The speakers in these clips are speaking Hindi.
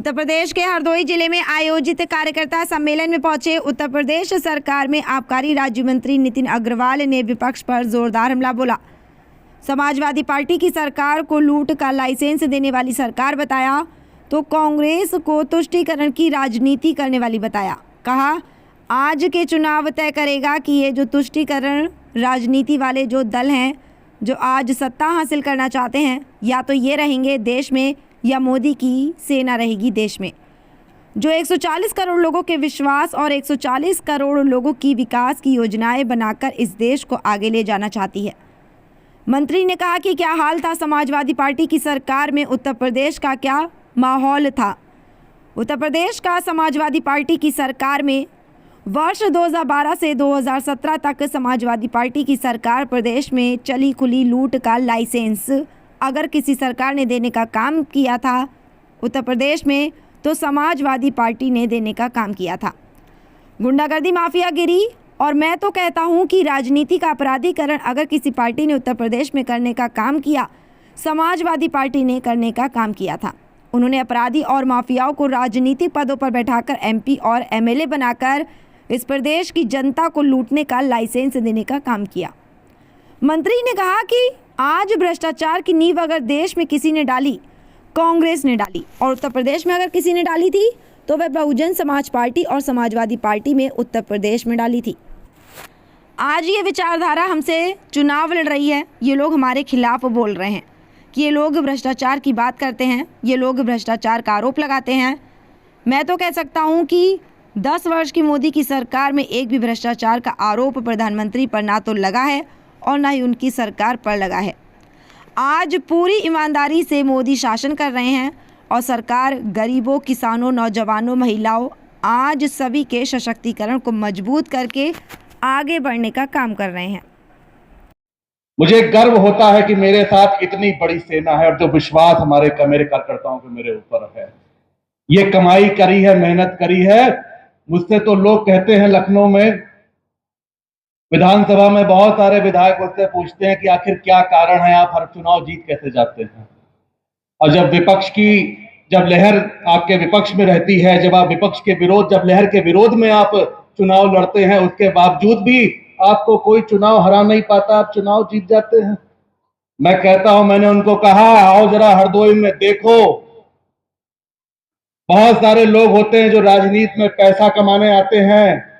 उत्तर प्रदेश के हरदोई जिले में आयोजित कार्यकर्ता सम्मेलन में पहुंचे उत्तर प्रदेश सरकार में आबकारी राज्य मंत्री नितिन अग्रवाल ने विपक्ष पर जोरदार हमला बोला। समाजवादी पार्टी की सरकार को लूट का लाइसेंस देने वाली सरकार बताया तो कांग्रेस को तुष्टीकरण की राजनीति करने वाली बताया। कहा आज के चुनाव तय करेगा कि ये जो तुष्टीकरण राजनीति वाले जो दल हैं जो आज सत्ता हासिल करना चाहते हैं या तो ये रहेंगे देश में या मोदी की सेना रहेगी देश में, जो 140 करोड़ लोगों के विश्वास और 140 करोड़ लोगों की विकास की योजनाएं बनाकर इस देश को आगे ले जाना चाहती है। मंत्री ने कहा कि क्या हाल था समाजवादी पार्टी की सरकार में, उत्तर प्रदेश का क्या माहौल था। उत्तर प्रदेश का समाजवादी पार्टी की सरकार में वर्ष 2012 से 2017 तक समाजवादी पार्टी की सरकार प्रदेश में चली खुली लूट का लाइसेंस अगर किसी सरकार ने देने का काम किया था उत्तर प्रदेश में तो समाजवादी पार्टी ने देने का काम किया था। गुंडागर्दी, माफियागिरी और मैं तो कहता हूं कि राजनीति का अपराधीकरण अगर किसी पार्टी ने उत्तर प्रदेश में करने का काम किया, समाजवादी पार्टी ने करने का काम किया था। उन्होंने अपराधी और माफियाओं को राजनीतिक पदों पर बैठाकर एमपी और एमएलए बनाकर इस प्रदेश की जनता को लूटने का लाइसेंस देने का काम किया। मंत्री ने कहा कि आज भ्रष्टाचार की नींव अगर देश में किसी ने डाली, कांग्रेस ने डाली, और उत्तर प्रदेश में अगर किसी ने डाली थी तो वह बहुजन समाज पार्टी और समाजवादी पार्टी में उत्तर प्रदेश में डाली थी। आज ये विचारधारा हमसे चुनाव लड़ रही है। ये लोग हमारे खिलाफ बोल रहे हैं कि ये लोग भ्रष्टाचार की बात करते हैं, ये लोग भ्रष्टाचार का आरोप लगाते हैं। मैं तो कह सकता हूँ कि 10 वर्ष की मोदी की सरकार में एक भी भ्रष्टाचार का आरोप प्रधानमंत्री पर ना तो लगा है और ना ही उनकी सरकार पर लगा है। आज पूरी ईमानदारी से मोदी शासन कर रहे हैं और सरकार गरीबों, किसानों, नौजवानों, महिलाओं, आज सभी के सशक्तिकरण को मजबूत करके आगे बढ़ने का काम कर रहे हैं। मुझे गर्व होता है कि मेरे साथ इतनी बड़ी सेना है और जो विश्वास हमारे मेरे कार्यकर्ताओं के मेरे ऊपर है। ये कमाई करी है, मेहनत करी है। मुझसे तो लोग कहते हैं, लखनऊ में विधानसभा में बहुत सारे विधायक मुझसे पूछते हैं कि आखिर क्या कारण है, आप हर चुनाव जीत कैसे जाते हैं। और जब लहर आपके विपक्ष में रहती है, जब आप विपक्ष के विरोध, जब लहर के विरोध में आप चुनाव लड़ते हैं, उसके बावजूद भी आपको कोई चुनाव हरा नहीं पाता, आप चुनाव जीत जाते हैं। मैं कहता हूं, मैंने उनको कहा, आओ जरा हरदोई में देखो। बहुत सारे लोग होते हैं जो राजनीति में पैसा कमाने आते हैं।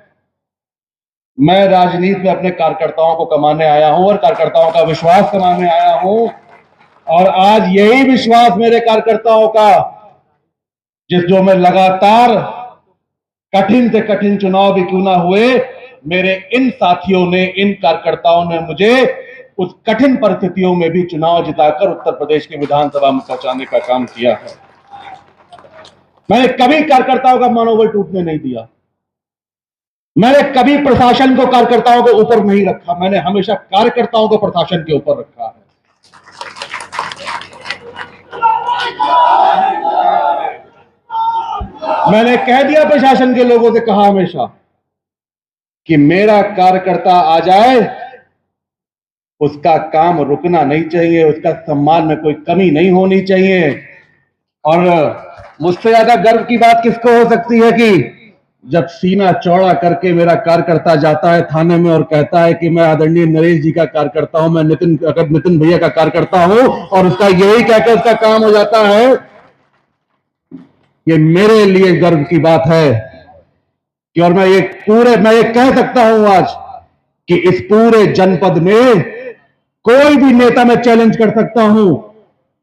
मैं राजनीति में अपने कार्यकर्ताओं को कमाने आया हूं और कार्यकर्ताओं का विश्वास कमाने आया हूं। और आज यही विश्वास मेरे कार्यकर्ताओं का, जो मैं लगातार कठिन से कठिन चुनाव भी क्यों ना हुए, मेरे इन साथियों ने, इन कार्यकर्ताओं ने मुझे उस कठिन परिस्थितियों में भी चुनाव जिताकर उत्तर प्रदेश की विधानसभा में पहुंचाने का काम किया है। मैंने कभी कार्यकर्ताओं का मनोबल टूटने नहीं दिया। मैंने कभी प्रशासन को कार्यकर्ताओं के ऊपर नहीं रखा। मैंने हमेशा कार्यकर्ताओं को प्रशासन के ऊपर रखा है। मैंने कह दिया प्रशासन के लोगों से, कहा हमेशा कि मेरा कार्यकर्ता आ जाए, उसका काम रुकना नहीं चाहिए, उसका सम्मान में कोई कमी नहीं होनी चाहिए। और मुझसे ज्यादा गर्व की बात किसको हो सकती है कि जब सीना चौड़ा करके मेरा कार्यकर्ता जाता है थाने में और कहता है कि मैं आदरणीय नरेश जी का कार्यकर्ता हूं, मैं नितिन भैया का कार्यकर्ता हूं, और उसका यही कहकर उसका काम हो जाता है, ये मेरे लिए गर्व की बात है। कि और मैं ये कह सकता हूं आज कि इस पूरे जनपद में कोई भी नेता मैं चैलेंज कर सकता हूं।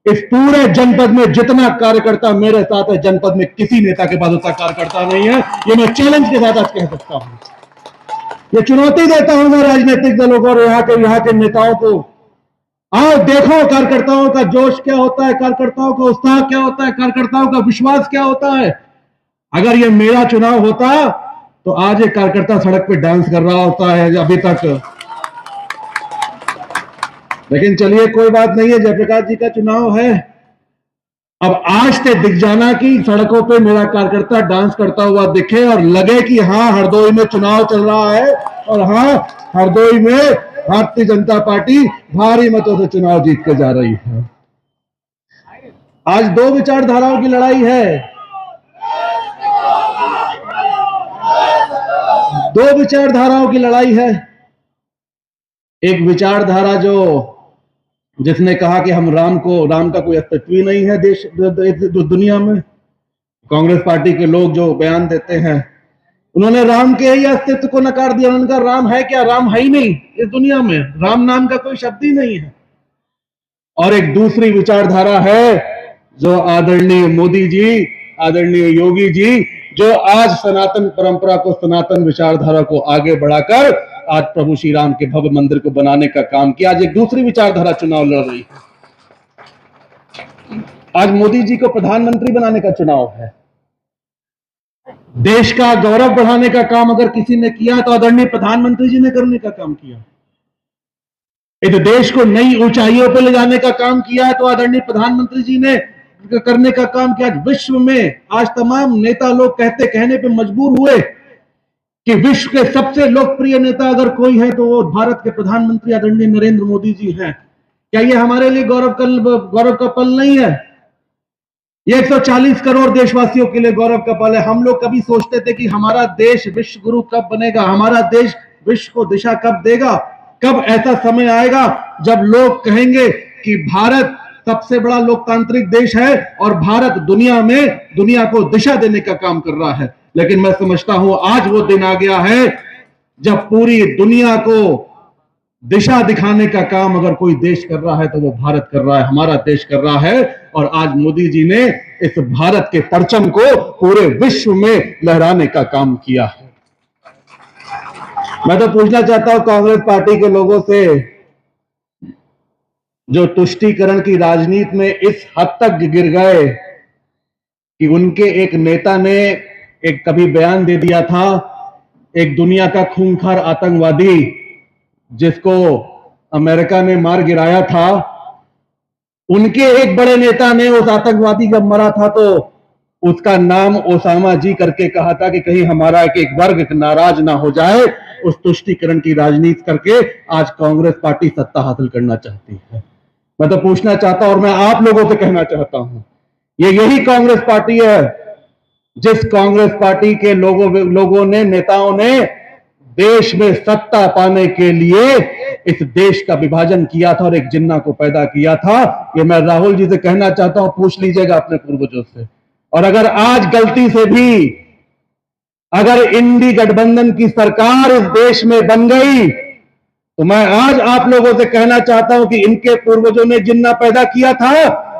इस पूरे जनपद में जितना कार्यकर्ता मेरे साथ है, जनपद में किसी नेता के पास उतना कार्यकर्ता नहीं है। ये मैं चैलेंज के साथ आज कह सकता हूं। ये चुनौती देता हूं मैं राजनीतिक दलों को और यहाँ के नेताओं को। आओ देखो कार्यकर्ताओं का जोश क्या होता है, कार्यकर्ताओं का उत्साह क्या होता है, कार्यकर्ताओं का विश्वास क्या होता है। अगर ये मेरा चुनाव होता तो आज एक कार्यकर्ता सड़क पे डांस कर रहा होता है अभी तक। लेकिन चलिए, कोई बात नहीं है, जयप्रकाश जी का चुनाव है। अब आज से दिख जाना कि सड़कों पे मेरा कार्यकर्ता डांस करता हुआ दिखे और लगे कि हाँ, हरदोई में चुनाव चल रहा है और हाँ, हरदोई में भारतीय जनता पार्टी भारी मतों से चुनाव जीत के जा रही है। आज दो विचारधाराओं की लड़ाई है। दो विचारधाराओं की लड़ाई है। एक विचारधारा जिसने कहा कि हम राम का कोई अस्तित्व ही नहीं है दुनिया में। कांग्रेस पार्टी के लोग जो बयान देते हैं, उन्होंने राम के ही अस्तित्व को नकार दिया। उन्होंने कहा राम है क्या? राम है ही नहीं इस दुनिया में, राम नाम का कोई शब्द ही नहीं है। और एक दूसरी विचारधारा है जो आदरणीय मोदी जी, आदरणीय योगी जी, जो आज सनातन परंपरा को, सनातन विचारधारा को आगे बढ़ाकर आज प्रभु श्री राम के भव्य मंदिर को बनाने का काम किया। आज एक दूसरी विचारधारा चुनाव लड़ रही है। आज मोदी जी को प्रधानमंत्री बनाने का चुनाव है। देश का गौरव बढ़ाने का काम अगर किसी ने किया तो आदरणीय प्रधानमंत्री जी ने करने का काम किया। इस देश को नई ऊंचाइयों पर ले जाने का काम किया है तो आदरणीय प्रधानमंत्री जी ने करने का काम किया। आज विश्व में आज तमाम नेता लोग कहने पे मजबूर हुए कि विश्व के सबसे लोकप्रिय नेता अगर कोई है तो वो भारत के प्रधानमंत्री आदरणीय नरेंद्र मोदी जी हैं। क्या ये हमारे लिए गौरव का पल नहीं है? ये 140 करोड़ देशवासियों के लिए गौरव का पल है। हम लोग कभी सोचते थे कि हमारा देश विश्व गुरु कब बनेगा, हमारा देश विश्व को दिशा कब देगा, कब ऐसा समय आएगा जब लोग कहेंगे कि भारत सबसे बड़ा लोकतांत्रिक देश है और भारत दुनिया को दिशा देने का काम कर रहा है। लेकिन मैं समझता हूं आज वो दिन आ गया है जब पूरी दुनिया को दिशा दिखाने का काम अगर कोई देश कर रहा है तो वो भारत कर रहा है, हमारा देश कर रहा है। और आज मोदी जी ने इस भारत के परचम को पूरे विश्व में लहराने का काम किया है। मैं तो पूछना चाहता हूं कांग्रेस पार्टी के लोगों से, जो तुष्टीकरण की राजनीति में इस हद तक गिर गए कि उनके एक नेता ने एक कभी बयान दे दिया था, एक दुनिया का खूंखार आतंकवादी जिसको अमेरिका ने मार गिराया था, उनके एक बड़े नेता ने उस आतंकवादी जब मरा था तो उसका नाम ओसामा जी करके कहा था कि कहीं हमारा एक वर्ग नाराज ना हो जाए। उस तुष्टीकरण की राजनीति करके आज कांग्रेस पार्टी सत्ता हासिल करना चाहती है। मैं तो पूछना चाहता हूं और मैं आप लोगों से कहना चाहता हूं, ये यही कांग्रेस पार्टी है जिस कांग्रेस पार्टी के लोगों ने, नेताओं ने देश में सत्ता पाने के लिए इस देश का विभाजन किया था और एक जिन्ना को पैदा किया था। ये मैं राहुल जी से कहना चाहता हूं, पूछ लीजिएगा अपने पूर्वजों से। और अगर आज गलती से भी अगर इंडी गठबंधन की सरकार इस देश में बन गई तो मैं आज आप लोगों से कहना चाहता हूं कि इनके पूर्वजों ने जिन्ना पैदा किया था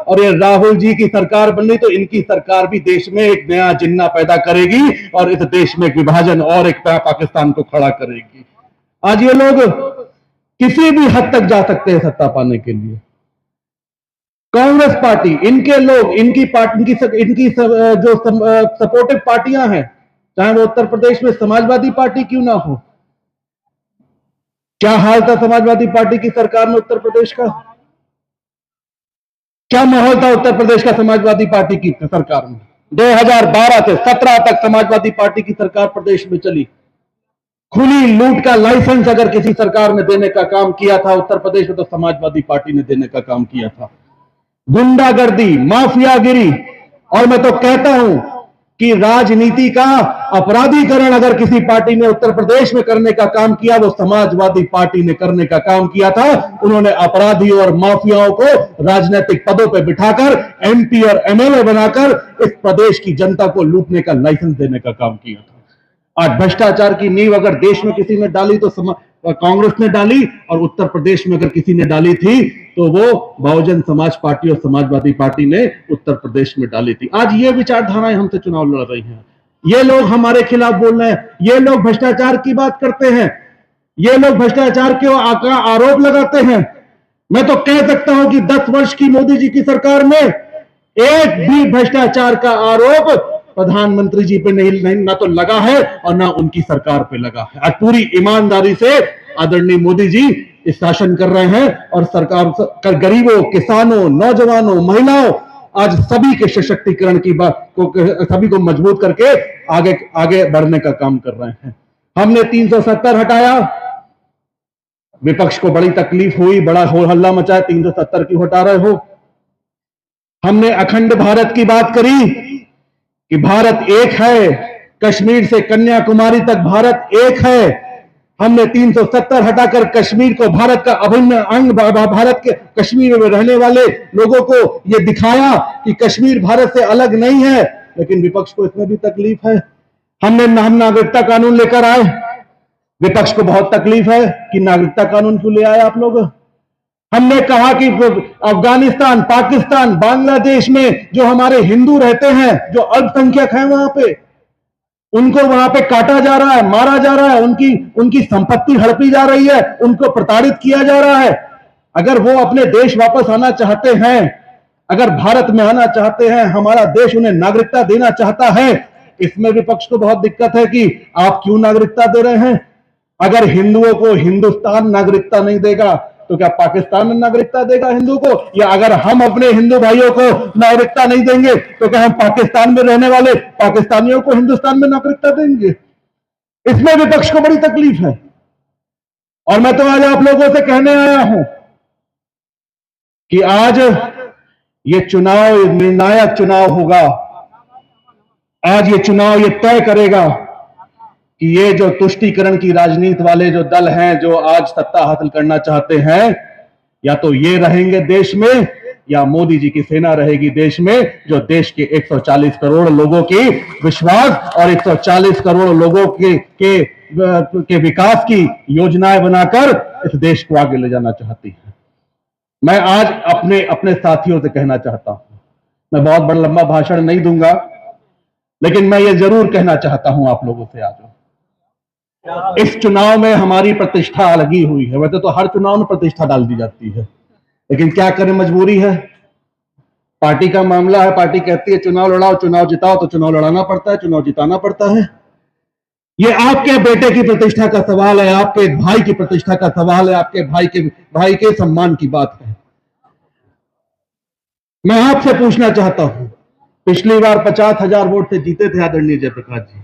और ये राहुल जी की सरकार बन गई तो इनकी सरकार भी देश में एक नया जिन्ना पैदा करेगी और इस देश में एक विभाजन और एक नया पाकिस्तान को खड़ा करेगी। आज ये लोग किसी भी हद तक जा सकते हैं सत्ता पाने के लिए। कांग्रेस पार्टी, इनके लोग, इनकी जो सपोर्टिव पार्टियां हैं, चाहे वो उत्तर प्रदेश में समाजवादी पार्टी क्यों ना हो। क्या हाल था समाजवादी पार्टी की सरकार में उत्तर प्रदेश का? क्या माहौल था उत्तर प्रदेश का समाजवादी पार्टी की सरकार में? 2012 से 17 तक समाजवादी पार्टी की सरकार प्रदेश में चली। खुली लूट का लाइसेंस अगर किसी सरकार ने देने का काम किया था उत्तर प्रदेश में तो समाजवादी पार्टी ने देने का काम किया था। गुंडागर्दी, माफियागिरी, और मैं तो कहता हूं कि राजनीति का अपराधीकरण अगर किसी पार्टी ने उत्तर प्रदेश में करने का काम किया वो समाजवादी पार्टी ने करने का काम किया था। उन्होंने अपराधियों और माफियाओं को राजनीतिक पदों पर बिठाकर एमपी और एमएलए बनाकर इस प्रदेश की जनता को लूटने का लाइसेंस देने का काम किया था। आज भ्रष्टाचार की नींव अगर देश में किसी ने डाली तो कांग्रेस ने डाली, और उत्तर प्रदेश में अगर किसी ने डाली थी तो वो बहुजन समाज पार्टी और समाजवादी पार्टी ने उत्तर प्रदेश में डाली थी। आज ये विचारधाराएं हमसे चुनाव लड़ रही हैं। ये लोग हमारे खिलाफ बोल रहे हैं, ये लोग भ्रष्टाचार की बात करते हैं, ये लोग भ्रष्टाचार के आरोप लगाते हैं। मैं तो कह सकता हूं कि 10 वर्ष की मोदी जी की सरकार में एक भी भ्रष्टाचार का आरोप प्रधानमंत्री जी पे नहीं ना तो लगा है और ना उनकी सरकार पे लगा है। आज पूरी ईमानदारी से आदरणीय मोदी जी इस शासन कर रहे हैं और सरकार गरीबों, किसानों, नौजवानों, महिलाओं, आज सभी के सशक्तिकरण की बात को, सभी को मजबूत करके आगे बढ़ने का काम कर रहे हैं। हमने 370 हटाया, विपक्ष को बड़ी तकलीफ हुई, बड़ा हो हल्ला मचाया, 370 क्यों हटा रहे हो। हमने अखंड भारत की बात करी कि भारत एक है, कश्मीर से कन्याकुमारी तक भारत एक है। हमने 370 हटाकर कश्मीर को भारत का अभिन्न अंग, भारत के कश्मीर में रहने वाले लोगों को यह दिखाया कि कश्मीर भारत से अलग नहीं है। लेकिन विपक्ष को इसमें भी तकलीफ है। हम नागरिकता कानून लेकर आए। विपक्ष को बहुत तकलीफ है कि नागरिकता कानून क्यों ले आए आप लोग। हमने कहा कि अफगानिस्तान, पाकिस्तान, बांग्लादेश में जो हमारे हिंदू रहते हैं, जो अल्पसंख्यक हैं, वहां पे उनको वहां पे काटा जा रहा है, मारा जा रहा है, उनकी संपत्ति हड़पी जा रही है, उनको प्रताड़ित किया जा रहा है। अगर वो अपने देश वापस आना चाहते हैं, अगर भारत में आना चाहते हैं, हमारा देश उन्हें नागरिकता देना चाहता है, इसमें विपक्ष को बहुत दिक्कत है कि आप क्यों नागरिकता दे रहे हैं। अगर हिंदुओं को हिंदुस्तान नागरिकता नहीं देगा तो क्या पाकिस्तान में नागरिकता देगा हिंदू को? या अगर हम अपने हिंदू भाइयों को नागरिकता नहीं देंगे तो क्या हम पाकिस्तान में रहने वाले पाकिस्तानियों को हिंदुस्तान में नागरिकता देंगे? इसमें विपक्ष को बड़ी तकलीफ है। और मैं तो आज आप लोगों से कहने आया हूं कि आज ये चुनाव निर्णायक चुनाव होगा। आज ये चुनाव ये तय करेगा कि ये जो तुष्टीकरण की राजनीति वाले जो दल हैं, जो आज सत्ता हासिल करना चाहते हैं, या तो ये रहेंगे देश में या मोदी जी की सेना रहेगी देश में, जो देश के 140 करोड़ लोगों की विश्वास और 140 करोड़ लोगों के विकास की योजनाएं बनाकर इस देश को आगे ले जाना चाहती है। मैं आज अपने साथियों से कहना चाहता हूं, मैं बहुत बड़ा लंबा भाषण नहीं दूंगा, लेकिन मैं ये जरूर कहना चाहता हूं आप लोगों से, आज इस चुनाव में हमारी प्रतिष्ठा लगी हुई है। वैसे तो हर चुनाव में प्रतिष्ठा डाल दी जाती है, लेकिन क्या करें, मजबूरी है। पार्टी का मामला है, पार्टी कहती है चुनाव लड़ाओ, चुनाव जिताओ, तो चुनाव लड़ाना पड़ता है, चुनाव जिताना पड़ता है। ये आपके बेटे की प्रतिष्ठा का सवाल है, आपके भाई की प्रतिष्ठा का सवाल है, आपके भाई के सम्मान की बात है। मैं आपसे पूछना चाहता हूं, पिछली बार 50,000 वोट से जीते थे आदरणीय जयप्रकाश जी,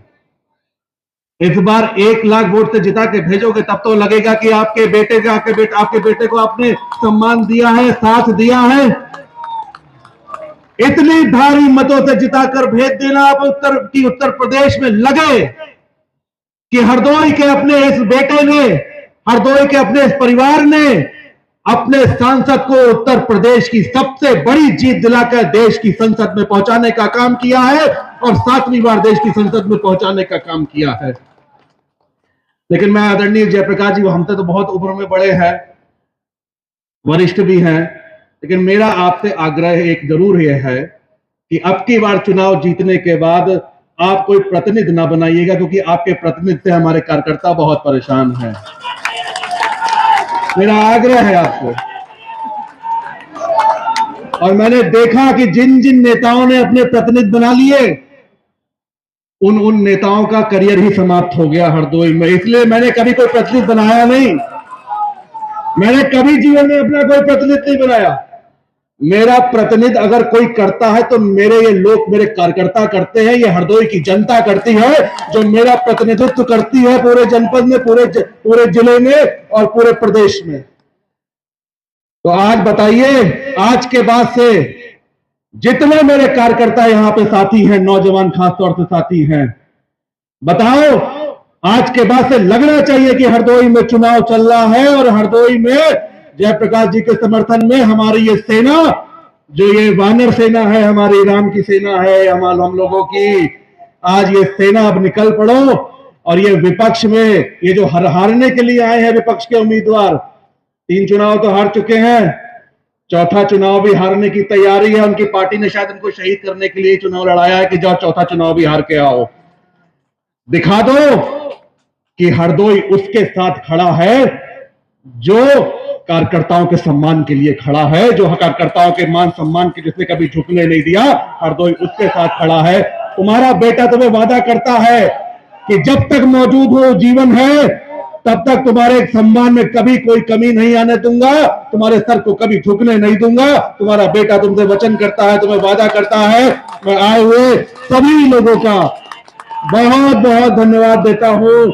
इस बार 1 लाख वोट से जिता के भेजोगे तब तो लगेगा कि आपके बेटे को आपने सम्मान दिया है, साथ दिया है। इतनी भारी मतों से जिताकर भेज देना आप उत्तर प्रदेश में लगे कि हरदोई के अपने इस बेटे ने, हरदोई के अपने इस परिवार ने अपने सांसद को उत्तर प्रदेश की सबसे बड़ी जीत दिलाकर देश की संसद में पहुंचाने का काम किया है और 7वीं बार देश की संसद में पहुंचाने का काम किया है। लेकिन मैं आदरणीय जयप्रकाश जी, वो हमसे तो बहुत उम्र में बड़े हैं, वरिष्ठ भी हैं, लेकिन मेरा आपसे आग्रह एक जरूर यह है कि अब की बार चुनाव जीतने के बाद आप कोई प्रतिनिधि ना बनाइएगा, क्योंकि आपके प्रतिनिधि से हमारे कार्यकर्ता बहुत परेशान हैं। मेरा आग्रह है आपको। और मैंने देखा कि जिन जिन नेताओं ने अपने प्रतिनिधि बना लिए, उन नेताओं का करियर ही समाप्त हो गया हरदोई में। इसलिए मैंने कभी कोई प्रतिनिधि बनाया नहीं, मैंने कभी जीवन में अपना कोई प्रतिनिधि नहीं बनाया। मेरा प्रतिनिधि अगर कोई करता है तो मेरे ये लोग, मेरे कार्यकर्ता करते हैं, ये हरदोई की जनता करती है, जो मेरा प्रतिनिधित्व करती है पूरे जनपद में, पूरे जिले में और पूरे प्रदेश में। तो आज बताइए, आज के बाद से जितने मेरे कार्यकर्ता यहां पे साथी हैं, नौजवान खासतौर से साथी हैं, बताओ, आज के बाद से लगना चाहिए कि हरदोई में चुनाव चल रहा है और हरदोई में जयप्रकाश जी के समर्थन में हमारी ये सेना, जो ये वानर सेना है, हमारी राम की सेना है, हम लोगों की, आज ये सेना अब निकल पड़ो। और ये विपक्ष में ये जो हारने के लिए आए हैं विपक्ष के उम्मीदवार, 3 चुनाव तो हार चुके हैं, 4था चुनाव भी हारने की तैयारी है। उनकी पार्टी ने शायद उनको शहीद करने के लिए चुनाव लड़ाया है कि जाओ 4था चुनाव भी हार के आओ। दिखा दो कि हरदोई उसके साथ खड़ा है जो कार्यकर्ताओं के सम्मान के लिए खड़ा है, जो कार्यकर्ताओं के मान सम्मान के जिसने कभी झुकने नहीं दिया, हरदोई उसके साथ खड़ा है। तुम्हारा बेटा तुम्हें वादा करता है कि जब तक मौजूद हो, जीवन है, तब तक तुम्हारे सम्मान में कभी कोई कमी नहीं आने दूंगा, तुम्हारे सर को कभी झुकने नहीं दूंगा। तुम्हारा बेटा तुमसे वचन करता है, तुम्हें वादा करता है। मैं आए हुए सभी लोगों का बहुत बहुत धन्यवाद देता हूं।